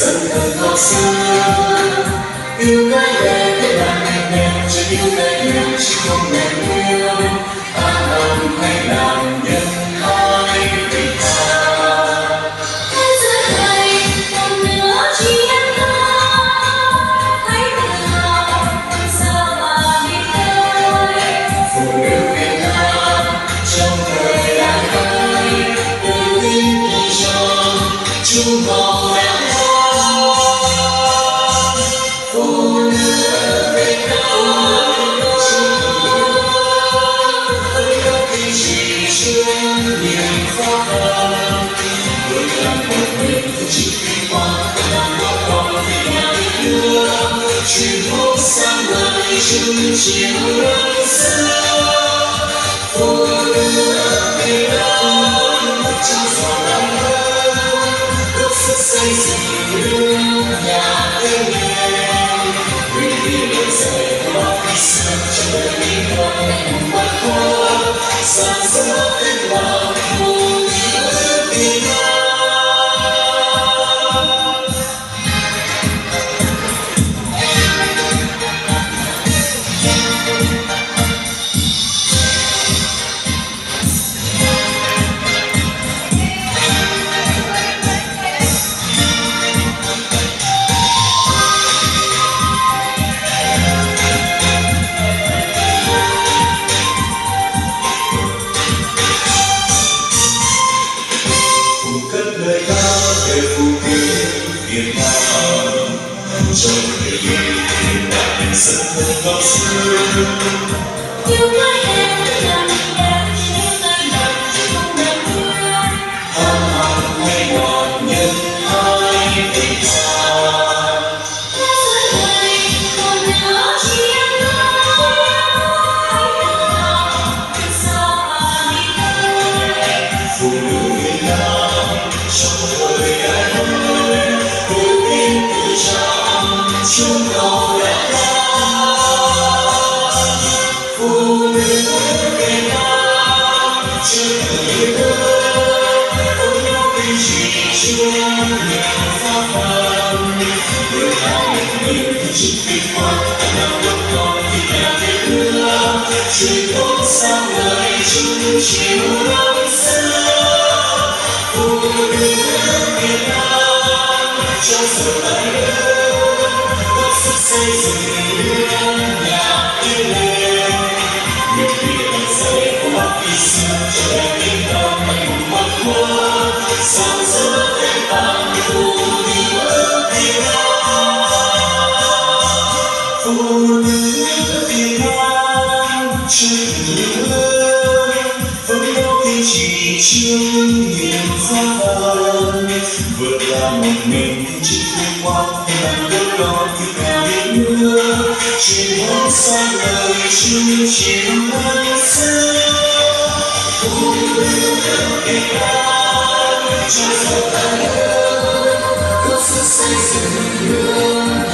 sân thờ ngọc xưa yêu gái đẹp để làm đẹp đẹp chỉ yêu gái đẹp chỉ không đẹp yêu ta làm hay làm nhân hai tình ta thế giới này còn nữa chỉ em ta hãy tự hào sao mà đi tới phụ nữ Việt Nam trong thời đại mới tự tin tự cho chung màu đàn phụ nữ Việt Nam chỉ chuyên niềm khó khăn với làm một mình chỉ vinh quang làm một con vì nhà biết đưa truyền thống sang đời chung chiều năm xưa phụ nữ Việt Nam trong gió lòng hơn góp sức xây dựng nước nhà yêu nghề vì lời dạy của khi xưa trong đời đi qua ngày mùng bát qua sáng sớm tên vào phụ nữ Việt Nam. Cất lời ca về phụ nữ Việt Nam trong thời kỳ hiện đại sân thơ ngọc xưa yêu gái đẹp làm đẹp chỉ yêu gái đẹp chỉ không đẹp yêu ham học hay ngọt nhân hai tình ta thế giới này còn nữa chỉ em ta hãy tự hào sao mà đi tới phụ nữ Việt Nam trong thời đại mới tự tin tự trọng chung màu đàn phụ nữ Việt Nam trên đời mới ôm nhau tình chỉ chung niềm khó khăn với hai mình chỉ vinh quang làm một con vì nhà biết đưa truyền thống sang đời chung chiều năm xưa phụ nữ Việt Nam trong giờ đại lớn góp sức xây dựng nước nhà yêu nghề những lời dạy của bác khi xưa cho em tình cảm ngày mùng bát qua sáng sớm tên vàng phụ nữ Việt Nam phụ nữ Việt Nam trên đường phấn đấu kiên trì chương niềm khó khăn vượt qua một mình chỉ vinh quang làm đứa con thì cả biết nữa truyền thống sang đời chung chiều năm xưa phụ nữ Việt Nam trong giọt tay ơi góp sức xây dựng nước